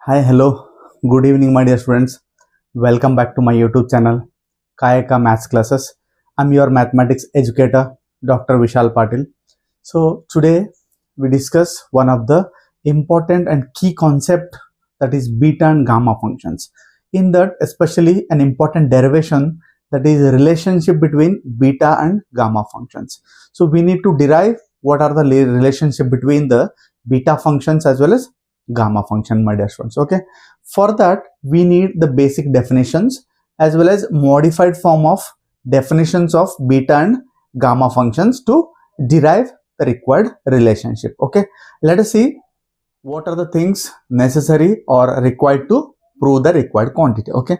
Hi, hello, good evening, my dear students. Welcome back to my YouTube channel, Kayaka Maths Classes. I'm your mathematics educator, Dr. Vishal Patil. So, today we discuss one of the important and key concept, that is beta and gamma functions. In that, especially an important derivation, that is a relationship between beta and gamma functions. So, we need to derive what are the relationship between the beta functions as well as gamma function, my dear students. Okay, for that we need the basic definitions as well as modified form of definitions of beta and gamma functions to derive the required relationship. Okay, let us see what are the things necessary or required to prove the required quantity. Okay,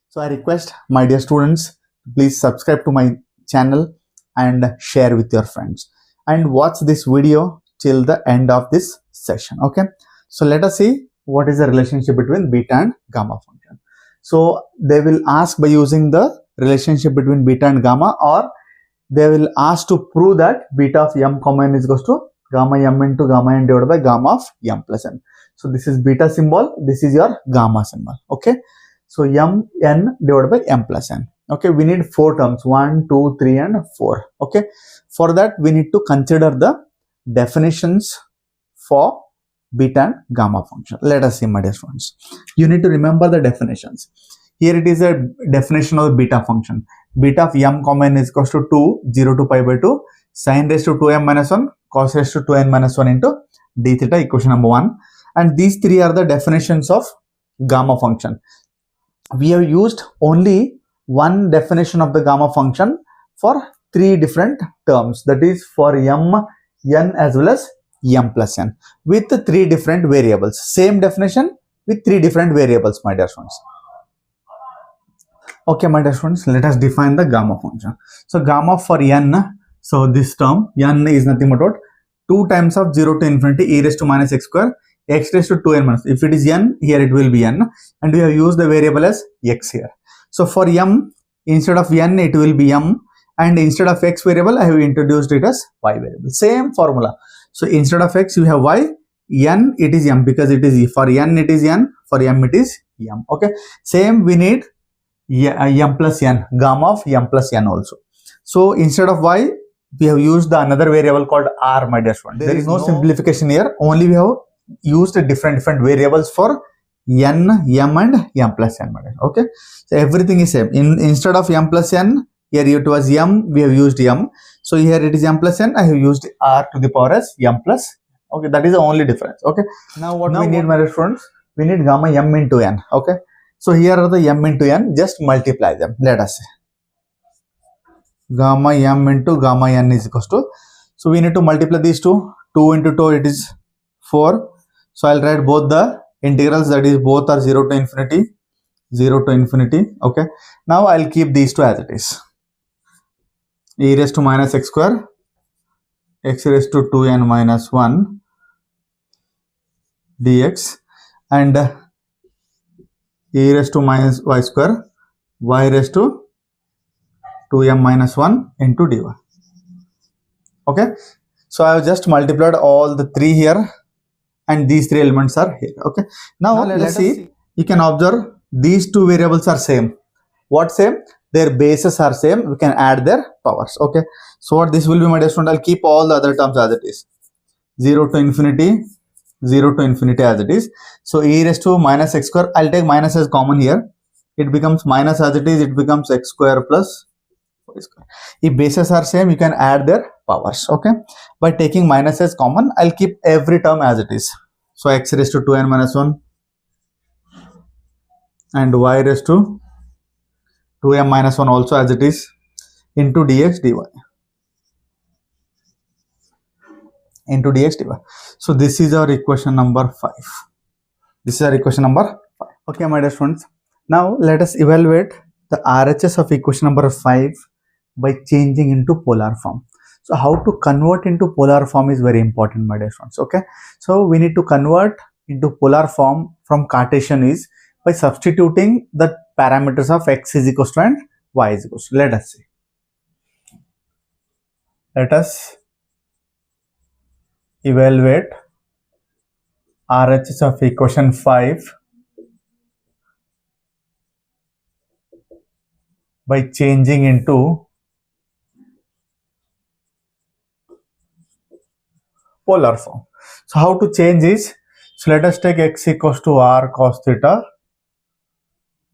so I request my dear students, please subscribe to my channel and share with your friends and watch this video till the end of this session. Okay, so let us see what is the relationship between beta and gamma function. So they will ask by using the relationship between beta and gamma, or they will ask to prove that beta of m comma n is equals to gamma m into gamma n divided by gamma of m plus n. So this is beta symbol, this is your gamma symbol. Okay, so m n divided by m plus n. Okay, we need four terms, 1, 2, 3 and 4. Okay, for that we need to consider the definitions for beta and gamma function. Let us see, my dear students. You need to remember the definitions. Here it is a definition of beta function. Beta of m comma n is equals to 2, 0 to pi by 2, sin raised to 2m minus 1, cos raised to 2n minus 1 into d theta, equation number 1. And these three are the definitions of gamma function. We have used only one definition of the gamma function for three different terms, that is for m, n as well as m plus n, with three different variables. Same definition with three different variables, my dear students. Okay, my dear students, let us define the gamma function. So gamma for n, so this term n is nothing but what? 2 times of 0 to infinity e raised to minus x square x raised to 2n minus. If it is n, here it will be n, and we have used the variable as x here. So for m, instead of n it will be m, and instead of x variable I have introduced it as y variable. Same formula. So instead of x you have y, n it is m, because it is for n it is n, for m it is m. Okay, same we need m plus n, gamma of m plus n also. So instead of y we have used the another variable called r, my dear student. There is no simplification here, only we have used different variables for n, m and m plus n, my dear. Okay, so everything is same. Instead of m plus n, here it was m, we have used m. So here it is m plus n, I have used r to the power as m plus. Okay, that is the only difference. Okay, now what we need, my dear students, we need gamma m into n. Okay, so here are the m into n, just multiply them. Let us see. Gamma m into gamma n is equals to, so we need to multiply these two. 2 into 2 it is 4. So I'll write both the integrals, that is both are 0 to infinity, 0 to infinity. Okay, now I'll keep these two as it is. E raised to minus x square, x raised to 2n minus 1 dx, and e raised to minus y square, y raised to 2m minus 1 into dy. Okay, so I have just multiplied all the three here, and these three elements are here. Okay, now let us see. You can observe these two variables are same. What same? Their bases are same. We can add their powers. Okay, so what this will be, my dear student, I'll keep all the other terms as it is. 0 to infinity, 0 to infinity as it is. So e raised to minus x square, I'll take minus as common here. It becomes minus as it is, it becomes x square plus y square. If bases are same, you can add their powers. Okay, by taking minus as common, I'll keep every term as it is. So x raised to 2n minus 1 and y raised to 2m minus 1 also as it is, into dx dy, into dx dy. So this is our equation number 5. This is our equation number 5. Okay, my dear students, now let us evaluate the RHS of equation number 5 by changing into polar form. So how to convert into polar form is very important, my dear students. Okay, so we need to convert into polar form from Cartesian is by substituting the parameters of x is equals to and y is equals to. Let us see. Let us evaluate RHS of equation 5 by changing into polar form. So how to change is, so let us take x equals to r cos theta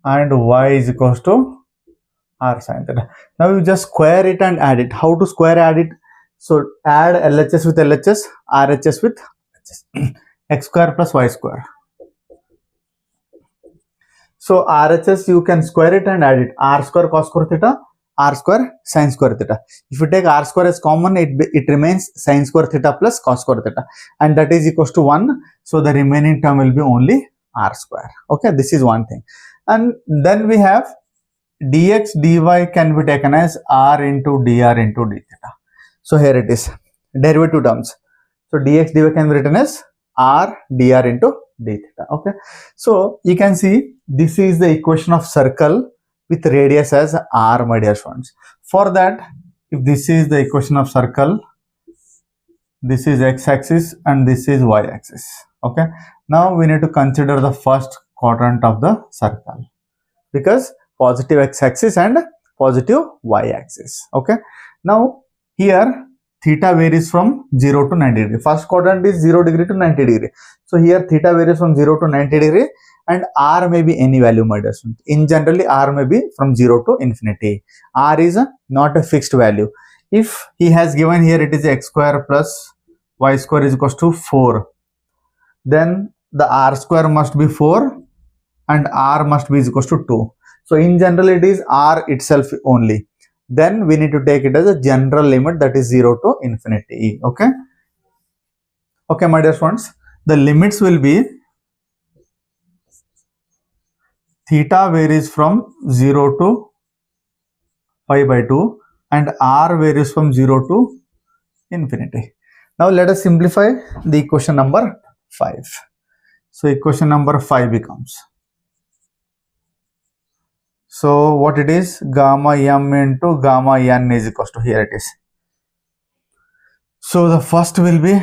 and y is equals to r sin theta. Now you just square it and add it. How to square add it? So add LHS with LHS, RHS with RHS. X square plus y square. So RHS you can square it and add it. R square cos square theta, R square sin square theta. If you take R square as common, it remains sin square theta plus cos square theta, and that is equals to 1. So the remaining term will be only R square. Okay, this is one thing. And then we have dx dy can be taken as r into dr into d theta. So here it is, derivative terms. So dx dy can be written as r dr into d theta. Okay, so you can see this is the equation of circle with radius as r, my dear students. For that, if this is the equation of circle, this is x-axis and this is y-axis. Okay, now we need to consider the first quadrant of the circle, because positive x-axis and positive y-axis. Okay, now here theta varies from 0 to 90 degree. First quadrant is 0 degree to 90 degree. So here theta varies from 0 to 90 degree and r may be any value, my dear students. In generally, r may be from 0 to infinity. R is not a fixed value. If he has given here it is x square plus y square is equals to 4, then the r square must be 4 and r must be equals to 2. So in general it is r itself only. Then we need to take it as a general limit, that is 0 to infinity. Okay. Okay, my dear friends, the limits will be theta varies from 0 to pi by 2 and r varies from 0 to infinity. Now let us simplify the equation number 5. So equation number 5 becomes, so what it is, gamma m into gamma n is equals to, here it is. So the first will be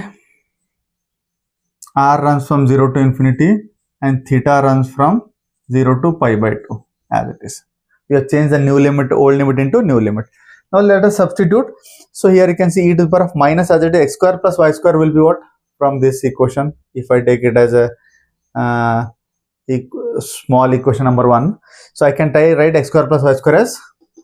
r runs from 0 to infinity and theta runs from 0 to pi by 2 as it is. We have changed the new limit, old limit into new limit. Now let us substitute. So here you can see e to the power of minus as it is, x square plus y square will be what? From this equation, if I take it as a small equation number 1, so I can write x square plus y square as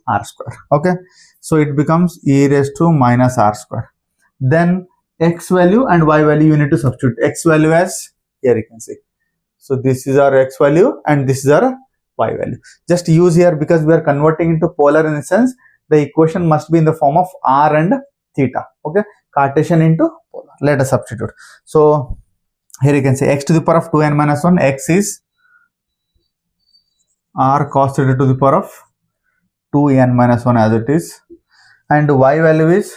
r square. Okay, so it becomes e raised to minus r square. Then x value and y value you need to substitute. X value as, here you can see, so this is our x value and this is our y value. Just use here, because we are converting into polar in a sense, the equation must be in the form of r and theta. Okay, Cartesian into polar. Let us substitute. So here you can say x to the power of 2n minus 1, x is r cos theta to the power of 2n minus 1 as it is, and y value is,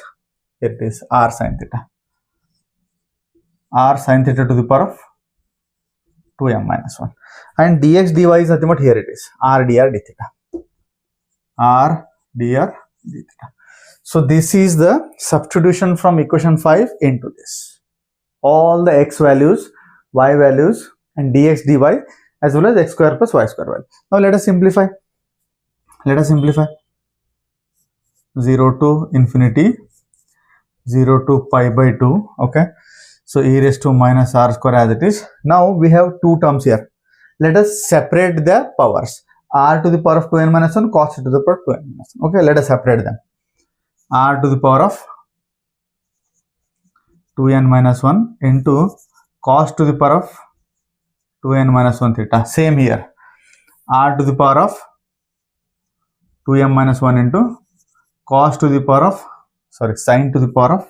here it is, r sin theta. R sin theta to the power of 2m minus 1, and dx dy is nothing but, here it is, r dr d theta. R dr d theta. So this is the substitution from equation 5 into this. All the x values, y values and dx dy as well as x square plus y square value. Now let us simplify. Let us simplify. 0 to infinity, 0 to pi by 2. Okay. So e raised to minus r square as it is. Now we have two terms here. Let us separate the powers. R to the power of 2n minus 1, cos to the power of 2n minus 1. Okay, let us separate them. R to the power of 2n minus 1 into cos to the power of 2n minus 1 theta. Same here. R to the power of 2m minus 1 into cos to the power of, sin to the power of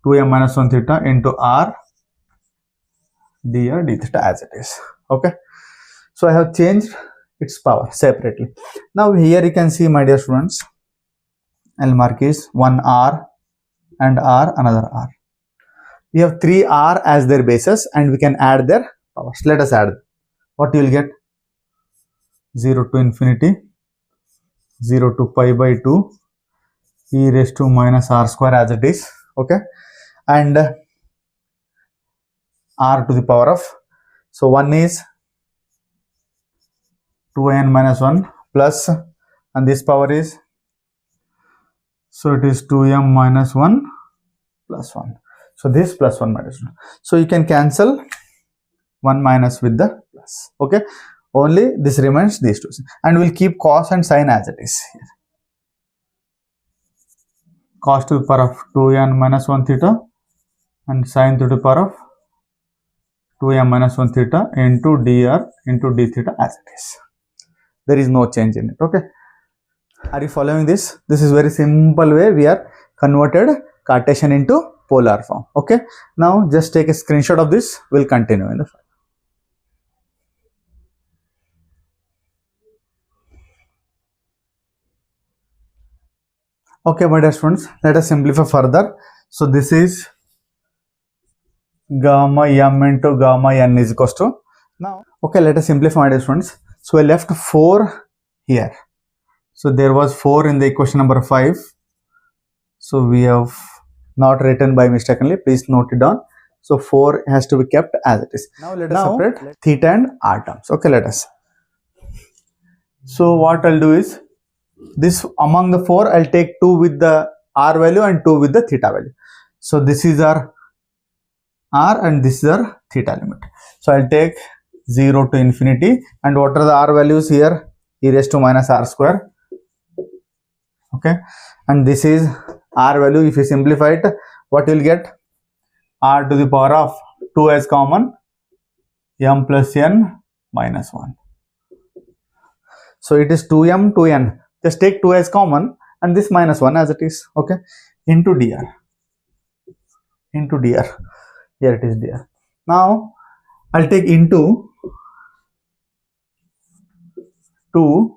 2m minus 1 theta into r dr d theta as it is. Okay, so I have changed its power separately. Now here you can see, my dear students, I'll mark is one r and r, another r. We have 3r as their bases and we can add their powers. Let us add. What you will get? 0 to infinity, 0 to pi by 2, e raised to minus r square as it is. Okay, and r to the power of, so one is 2n minus 1 plus, and this power is, so it is 2m minus 1 plus 1. So this plus 1 minus 1. So you can cancel 1 minus with the plus. Okay. Only this remains these two. And we'll keep cos and sin as it is. Cos to the power of 2n minus 1 theta and sin to the power of 2m minus 1 theta into dr into d theta as it is. There is no change in it. Okay. Are you following this? This is very simple way we are converted Cartesian into polar form. Okay. Now just take a screenshot of this. We'll continue in the file. Okay, my dear students, let us simplify further. So this is gamma m into gamma n is equals to, now, okay, let us simplify, my dear students. So I left 4 here. So there was 4 in the equation number 5. So we have not written by mistakenly. Please note it down. So 4 has to be kept as it is. Now let us separate theta and r terms. Okay, let us. So what I'll do is, this among the 4, I'll take 2 with the r value and 2 with the theta value. So this is our r and this is our theta limit. So I'll take 0 to infinity, and what are the r values here? E raised to minus r square. Okay, and this is r value. If you simplify it, what you'll get? R to the power of 2 as common, m plus n minus 1. So it is 2m, 2n. Just take 2 as common and this minus 1 as it is. Okay, into dr. Into dr. Here it is dr. Now I'll take into 2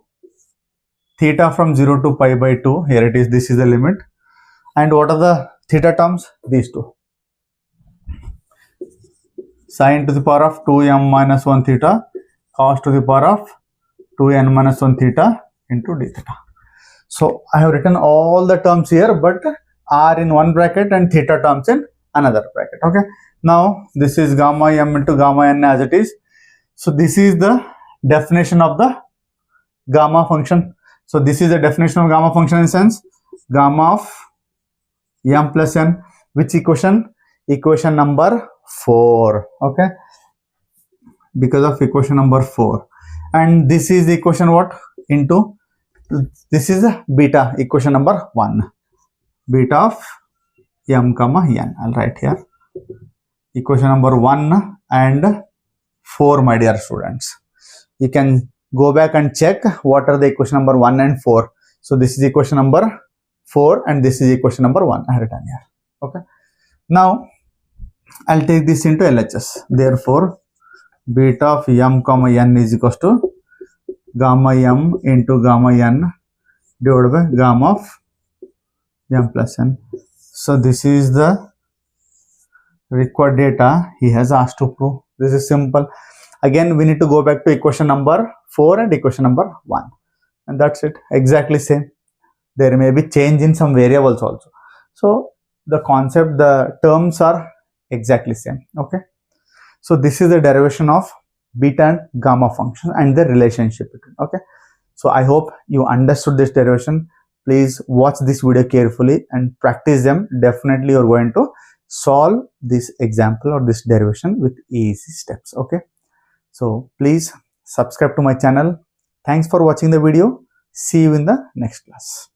theta from 0 to pi by 2. Here it is. This is the limit. And what are the theta terms? These two. Sin to the power of 2m minus 1 theta, cos to the power of 2n minus 1 theta into d theta. So I have written all the terms here, but r in one bracket and theta terms in another bracket. Okay. Now this is gamma m into gamma n as it is. So this is the definition of the gamma function. So this is the definition of gamma function in sense gamma of m plus n. Which equation? Equation number 4. Okay. Because of equation number 4. And this is the equation what? Into, this is a beta, equation number 1. Beta of m comma n. I'll write here. Equation number 1 and 4, my dear students. You can go back and check what are the equation number 1 and 4. So this is equation number 4 and this is equation number 1. I have written here. Okay. Now I'll take this into LHS. Therefore, beta of m comma n is equals to gamma m into gamma n divided by gamma of m plus n. So this is the required data he has asked to prove. This is simple. Again, we need to go back to equation number 4 and equation number 1. And that's it. Exactly same. There may be change in some variables also. So the concept, the terms are exactly same. Okay. So this is the derivation of beta and gamma function and the relationship between. Okay. So I hope you understood this derivation. Please watch this video carefully and practice them. Definitely you're going to solve this example or this derivation with easy steps. Okay. So please subscribe to my channel. Thanks for watching the video. See you in the next class.